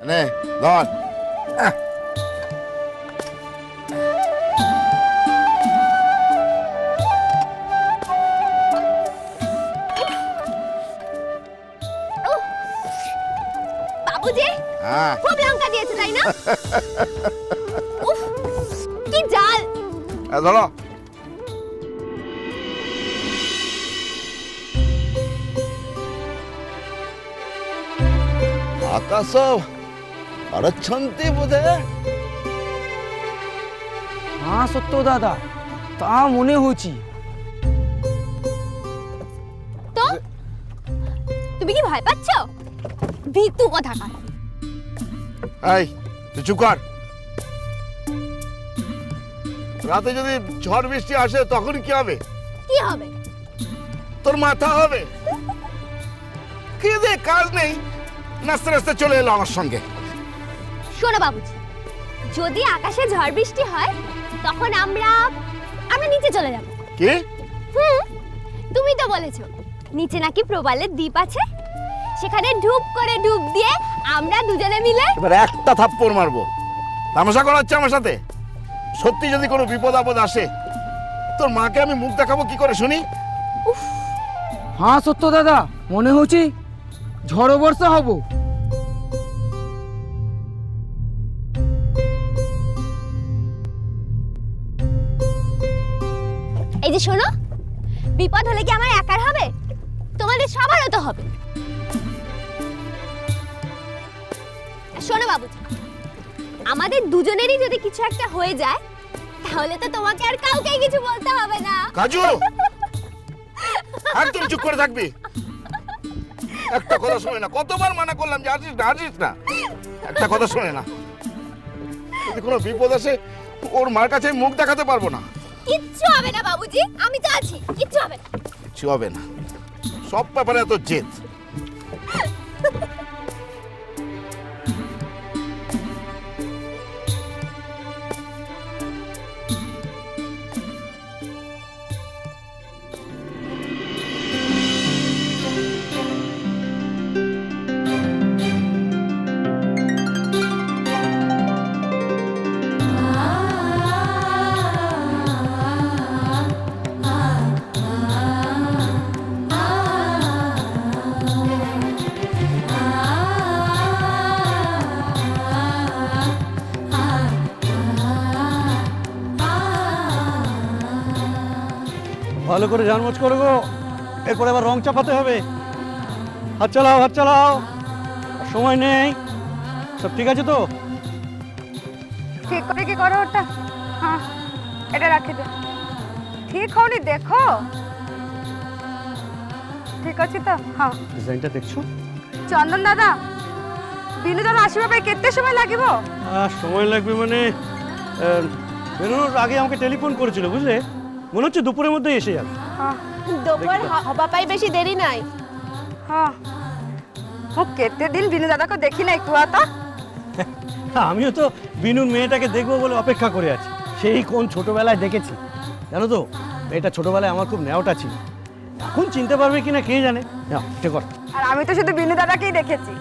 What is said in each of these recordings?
নে ধর। বাবুজি হ্যাঁ খুব লঙ্কা দিয়েছে তাই না? উফ, কি জাল! ধরো। আকাশ অরচ্ছন্তি বোধে। হ্যাঁ সত্য দাদা, তা মনে হচ্ছে। তো তুমি কি ভয় পাচ্ছ? ভীতু কোথাকার! এই তুই চুপ কর। রাতে যদি ঝড় বৃষ্টি আসে তখন কি হবে? কি হবে? তোর মাথা হবে। খেয়ে কাজ নেই, নাচতে নাচতে চলে এলো আমার সঙ্গে। শোনো বাবুজি, যদি আকাশে ঝড় বৃষ্টি হয় তখন আমরা নিচে চলে যাব। কি? তুমি তো বলেছো নিচে নাকি প্রবালের দ্বীপ আছে, সেখানে ডুব করে ডুব দিয়ে আমরা দুজনে মিলে। এবার একটা থাপ্পড় মারবো। তামাশা করা হচ্ছে আমার সাথে? সত্যি যদি কোনো বিপদ আপদ আসে তোর মাকে আমি মুখ দেখাবো কি করে শুনি? হ্যাঁ সত্য দাদা, মনে হচ্ছে ঝড় বর্ষা হব। এই যে শোনো, বিপদ হলে কি আমার একার হবে? তোমাদের সবারও তো হবে। শোনো বাবুজি, আমাদের দুজনেরই যদি কিছু একটা হয়ে যায় তাহলে তো তোমাকে আর কাউকে কিছু বলতে হবে না। কাজু একদম চুপ করে থাকবি। একটা কথা শুনে না, কতবার মানা করলাম যে আসিস না আসিস না, একটা কথা শুনে না। যদি কোনো বিপদ আসে ওর মার কাছে মুখ দেখাতে পারবো না। কিচ্ছু হবে না বাবুজি, আমি তো আছি, কিচ্ছু হবে না। কিছু হবে না, সব ব্যাপারে এত জেদ। ভালো করে জানমোজ করো গো, এরপরে আবার রং চাপাতে হবে। হাত চালাও হাত চালাও, আর সময় নেই। সব ঠিক আছে তো? ঠিক করে কি করো ওটা? হ্যাঁ, এটা রাখে দে। ঠিক হওনি দেখো, ঠিক আছে তো? হ্যাঁ। ডিজাইনটা দেখছো? চন্দন দাদা, বিনু দাদা আসিবা পাই কেতে সময় লাগিব? সময় লাগবে মানে বেরোনোর আগে আমাকে টেলিফোন করেছিল, বুঝলে? মনে হচ্ছে দুপুরের মধ্যেই এসে যাবে। হ্যাঁ দুপুর হবা পাই বেশি দেরি নাই। হ্যাঁ, ও কেতে দিন বিনু দাদাকে দেখি নাই কুয়াতা। আমিও তো বিনুর মেয়েটাকে দেখবো বলে অপেক্ষা করে আছি। সেই কোন ছোটবেলায় দেখেছি, জানো তো? এটা ছোটবেলায় আমার খুব নেওয়াটা ছিল। এখন চিনতে পারবে কিনা কে জানে। ঠিক কর। আর আমি তো শুধু বিনু দাদাকেই দেখেছি।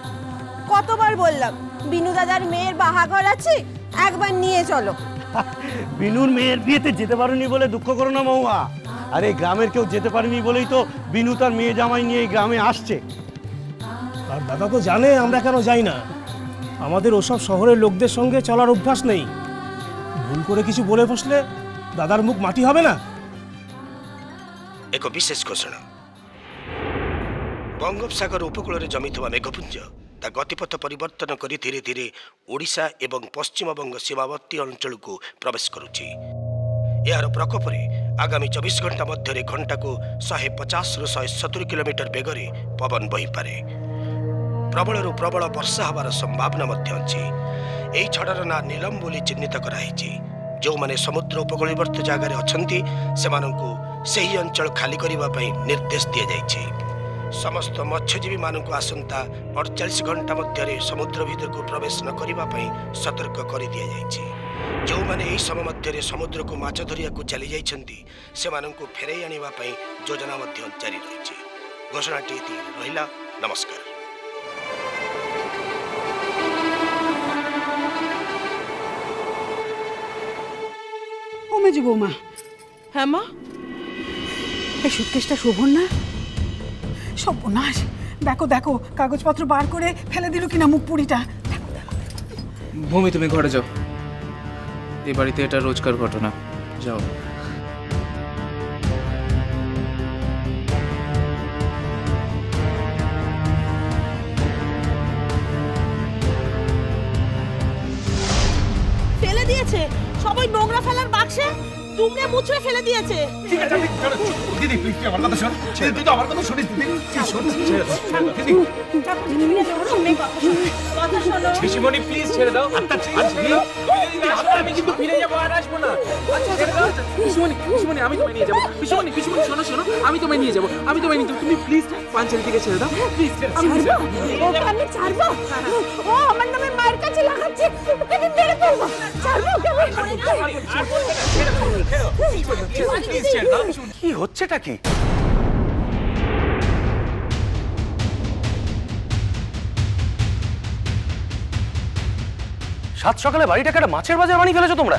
কতবার বললাম বিনু দাদার মেয়ের বাহাঘর আছে, একবার নিয়ে চলো। বিনুর মেয়ের বিয়েতে যেতে পারেনি বলে দুঃখ করো না মহুয়া। আরে গ্রামের কেউ যেতে পারেনি বলেই তো বিনু তার মেয়ে জামাই নিয়ে এই গ্রামে আসছে। আর দাদা তো জানে আমরা কেন যাই না। আমাদের ওসব শহরের লোকদের সঙ্গে চলার অভ্যাস নেই। ভুল করে কিছু বলে বসলে দাদার মুখ মাটি হবে না। এক বিশেষ ঘোষণা। বঙ্গোপসাগর উপকূଳରେ ଜମିଥିବା ମେଘପୁଞ୍ଜ ତା ଗତିପଥ ପରିବର୍ତ୍ତନ କରି ଧୀରେ ଧୀରେ ଓଡ଼ିଶା ଏବଂ ପଶ୍ଚିମବଙ୍ଗ ସୀମାବର୍ତ୍ତୀ ଅଞ୍ଚଳକୁ ପ୍ରବେଶ କରୁଛି। ଏହାର ପ୍ରକୋପରେ ଆଗାମୀ 24 ଘଣ୍ଟା ମଧ୍ୟରେ ଘଣ୍ଟାକୁ 150ରୁ 170 କିଲୋମିଟର ବେଗରେ ପବନ ବହିପାରେ। ପ୍ରବଳରୁ ପ୍ରବଳ ବର୍ଷା ହେବାର ସମ୍ଭାବନା ମଧ୍ୟ ଅଛି। ଏହି ଝଡ଼ର ନାଁ ନୀଲମ ବୋଲି ଚିହ୍ନିତ କରାଯାଇଛି। ଯେଉଁମାନେ ସମୁଦ୍ର ଉପକୂଳବର୍ତ୍ତୀ ଜାଗାରେ ଅଛନ୍ତି ସେମାନଙ୍କୁ ସେହି ଅଞ୍ଚଳ ଖାଲି କରିବା ପାଇଁ ନିର୍ଦ୍ଦେଶ ଦିଆଯାଇଛି। ସମସ୍ତ ମତ୍ସ୍ୟଜୀବୀମାନଙ୍କୁ ଆସନ୍ତା 48 ଘଣ୍ଟା ମଧ୍ୟରେ ସମୁଦ୍ର ଭିତରକୁ ପ୍ରବେଶ ନ କରିବା ପାଇଁ ସତର୍କ କରିଦିଆଯାଇଛି। ଯେଉଁମାନେ ଏହି ସମୟ ମଧ୍ୟରେ ସମୁଦ୍ରକୁ ମାଛ ଧରିବାକୁ ଚାଲି ଯାଇଛନ୍ତି ସେମାନଙ୍କୁ ଫେରାଇ ଆଣିବା ପାଇଁ ଯୋଜନା ମଧ୍ୟ ଜାରି ରହିଛି। ଘୋଷଣାଟି ରହିଲା। ନମସ୍କାର। হয়েছে বৌমা? হ্যাঁ মা, এই সুটকেসটা শোভন না? সর্বনাশ, দেখো দেখো কাগজপত্র বার করে ফেলে দিল কিনা মুখ পুরিটা। ভূমি তুমি ঘরে যাও, এই বাড়িতে এটা রোজকার ঘটনা, যাও। ফেলে দিয়েছে সবাই নোংরা ফেলার বাক্সে তুমড়ে মুচড়ে ফেলে দিয়েছে। ঠিক আছে দিদি প্লিজ আমার কথা শোন, তুই তো আমার কথা শুনিস দিদি, শোন দিদি। কথা শোনো। পিসিমণি প্লিজ ছেড়ে দাও। আমি কিন্তু ফিরে যাবো, আর আসবো না। ছেড়ে দাও। পিসিমণি আমি তোমায় নিয়ে যাবো। পিসিমণি শোনো শোনো, আমি তোমায় নিয়ে যাবো, আমি তোমায় নিয়ে যাবো। তুমি প্লিজ পাঞ্চালি থেকে ছেড়ে দাও প্লিজ। ওকে আমি ছাড়বো? ও আমার নামে মায়ের কাছে লাগাচ্ছে, ওকে আমি মেরে ফেলবো। ছাড়বো ওকে আমি। কি হচ্ছেটা কি? সাত সকালে বাড়িটাকে একটা মাছের বাজার বানিয়ে ফেলেছো তোমরা?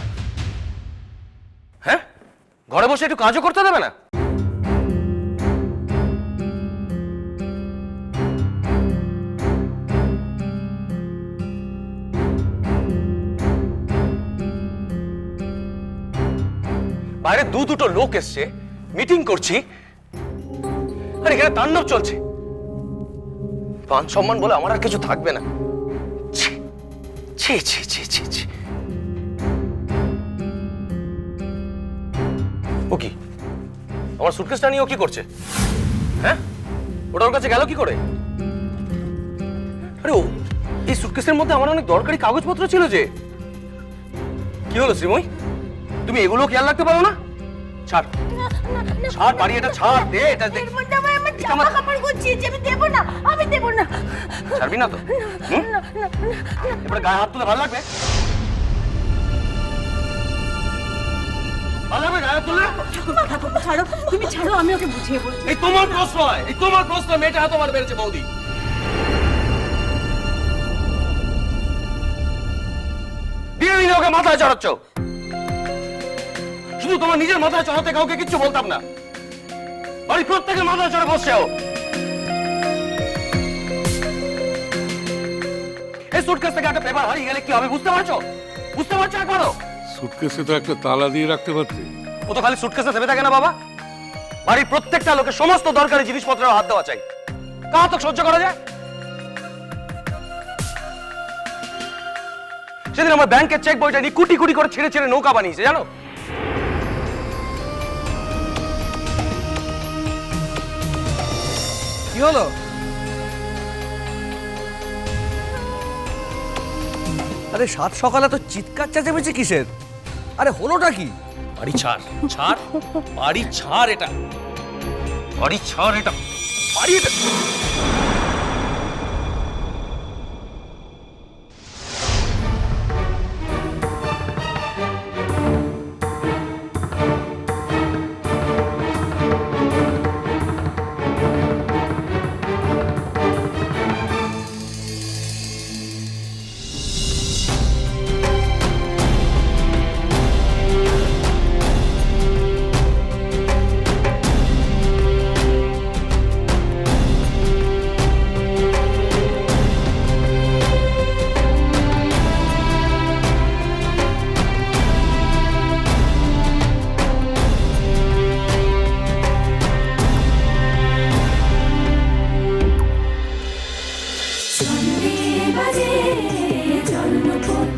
হ্যাঁ, ঘরে বসে একটু কাজও করতে দেবে না? বাইরে দুটো লোক এসছে, মিটিং করছি, আর এখানে তাণ্ডব চলছে। মান সম্মান বলে আমার আর কিছু থাকবে না। ছি ছি ছি ছি ছি ছি। ও কি আমার সুটকেসটা নিয়ে ও কি করছে? হ্যাঁ, ওটা ওর কাছে গেল কি করে? আরে ও এই সুটকেসের মধ্যে আমার অনেক দরকারি কাগজপত্র ছিল যে। কি হলো শ্রীময়ী, তুমি এগুলো খেয়াল রাখতে পারো না? ছাড় ছাড়, বাড়ি এটা ছাড়, দে এটা দে। আমার জামা কাপড় গুছিয়েছি, আমি দেবো না, আমি দেবো না। ছাড়বি না তো? এবারে গায়ে হাত তুলে ভালো লাগবে? ভালো লাগবে গায়ে হাত তুলে? ছাড়ো, তুমি ছাড়ো, আমি ওকে বুঝিয়ে বলছি। এই তোমার প্রশ্ন, এই তোমার প্রশ্ন, মেয়েটা হাত আমার বেড়েছে বৌদি। দিয়ে দিনে ওকে মাথায় চড়াচ্ছ। শুধু তোমার নিজের মাথায় চড়াতে কাউকে কিচ্ছু বলতাম না, বাড়ি প্রত্যেকের মাথায় চড়ে বসছে ও। এই সুটকেস থেকে একটা পেপার হারিয়ে গেলে কি হবে বুঝতে পারছো? বুঝতে পারছো একবারও? সুটকেসে তো একটা তালা দিয়ে রাখতে পারতে। ও তো খালি সুটকেসে থেমে থাকে না বাবা, বাড়ির প্রত্যেকটা লোকের সমস্ত দরকারি জিনিসপত্রের হাত দেওয়া চাই। কাহা তো সহ্য করা যায়? সেদিন আমার ব্যাংকের চেক বইটা নিয়ে কুটি কুটি করে ছিঁড়ে ছিঁড়ে নৌকা বানিয়েছে জানো। কি হলো? আরে সাত সকালে তো চিৎকার চেঁচামেচি কিসের? আরে হলোটা কি? বাড়ি ছাড়, ছাড়, বাড়ি ছাড়, এটা বাড়ি ছাড়, এটা বাড়ি, এটা বাজে জন্মপথ